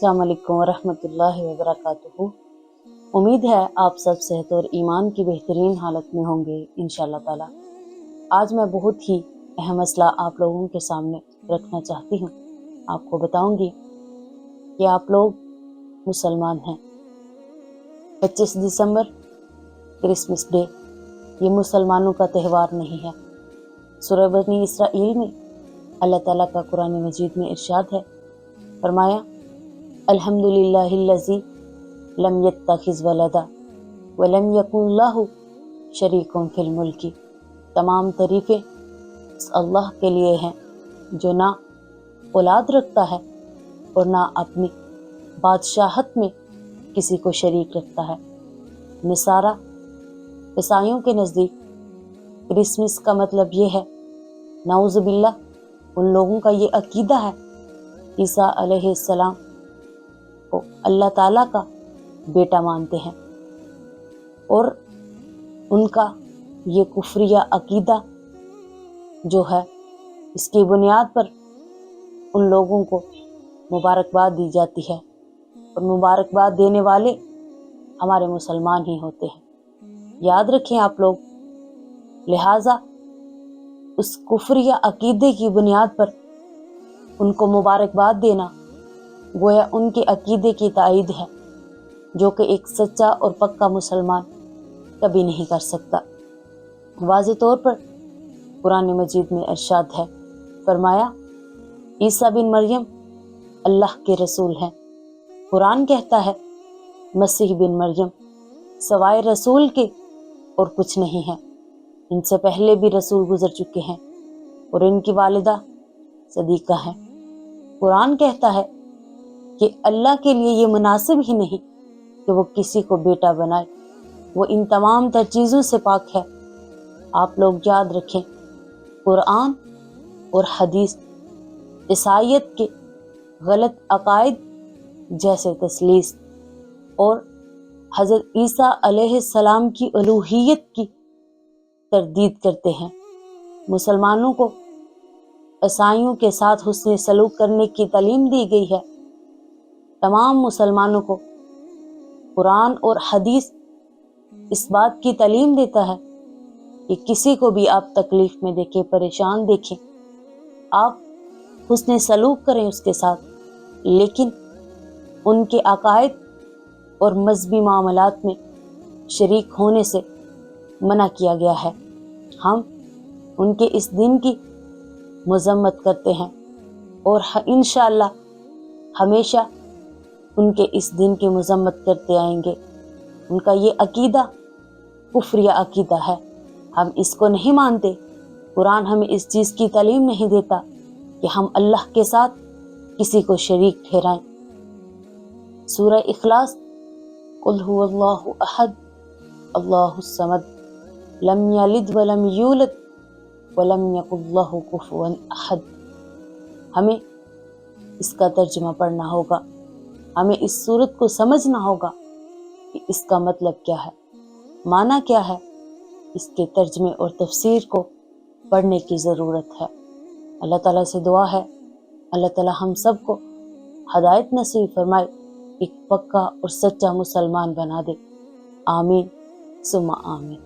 अस्सलाम वालेकुम वरहमतुल्लाहि वबरकातुहू। उम्मीद है आप सब सेहत और ईमान की बेहतरीन हालत में होंगे इंशाअल्लाह ताला। आज मैं बहुत ही अहम मसला आप लोगों के सामने रखना चाहती हूँ। आपको बताऊंगी कि आप लोग मुसलमान हैं। 25 दिसंबर क्रिसमस डे ये मुसलमानों का त्यौहार नहीं है। सूरह बनी इसराइल में अल्लाह ताला का कुरान मजीद में इरशाद है, फरमाया अल्हम्दुलिल्लाहिल्लज़ी लम यत्तखिज़ वलदा व लम यकुन लहु शरीकुन फिल मुल्की। तमाम तारीफ़ें उस अल्लाह के लिए हैं जो ना औलाद रखता है और ना अपनी बादशाहत में किसी को शरीक रखता है। नसारा ईसाइयों के नज़दीक क्रिसमस का मतलब ये है, नाउज़ु बिल्लाह उन लोगों का ये अकीदा है ईसा अलैहिस्सलाम को अल्लाह ताला का बेटा मानते हैं और उनका ये कुफ्रिया अकीदा जो है, इसकी बुनियाद पर उन लोगों को मुबारकबाद दी जाती है और मुबारकबाद देने वाले हमारे मुसलमान ही होते हैं। याद रखें आप लोग, लिहाजा उस कुफ्रिया अकीदे की बुनियाद पर उनको मुबारकबाद देना गोया उनके अकीदे की तायीद है, जो कि एक सच्चा और पक्का मुसलमान कभी नहीं कर सकता। वाज़े तौर पर कुरान मजीद में इरशाद है, फरमाया ईसा बिन मरियम अल्लाह के रसूल हैं। कुरान कहता है मसीह बिन मरियम सवाए रसूल के और कुछ नहीं है। इनसे पहले भी रसूल गुजर चुके हैं और इनकी वालिदा सदीका है। कुरान कहता है कि अल्लाह के लिए ये मुनासिब ही नहीं कि वो किसी को बेटा बनाए, वो इन तमाम तर चीज़ों से पाक है। आप लोग याद रखें, कुरान और हदीस ईसाईयत के गलत अकायद जैसे तसलीस और हज़रत ईसा अलैहिस्सलाम की उलूहियत की तरदीद करते हैं। मुसलमानों को ईसाइयों के साथ हुस्न सलूक करने की तालीम दी गई है। तमाम मुसलमानों को कुरान और हदीस इस बात की तालीम देता है कि किसी को भी आप तकलीफ में देखें, परेशान देखें, आप हुस्न सलूक करें उसके साथ, लेकिन उनके अकायद और मजहबी मामलात में शरीक होने से मना किया गया है। हम उनके इस दिन की मजम्मत करते हैं और इंशाअल्लाह हमेशा उनके इस दिन की मजम्मत करते आएंगे। उनका ये अकीदा कुफ्रिया अकीदा है, हम इसको नहीं मानते। कुरान हमें इस चीज़ की तालीम नहीं देता कि हम अल्लाह के साथ किसी को शरीक ठहराएं। सूरह इखलास कुल हुवल्लाहु अहद अल्लाहुस समद लम यलिद व लम यूलद व लम यकुल लहु कुफुवन अहद। हमें इसका तर्जुमा पढ़ना होगा, हमें इस सूरत को समझना होगा कि इसका मतलब क्या है, माना क्या है। इसके तर्जमे और तफसीर को पढ़ने की ज़रूरत है। अल्लाह ताला से दुआ है, अल्लाह ताला हम सब को हदायत नसीब फरमाए, एक पक्का और सच्चा मुसलमान बना दे। आमीन सुम्मा आमीन।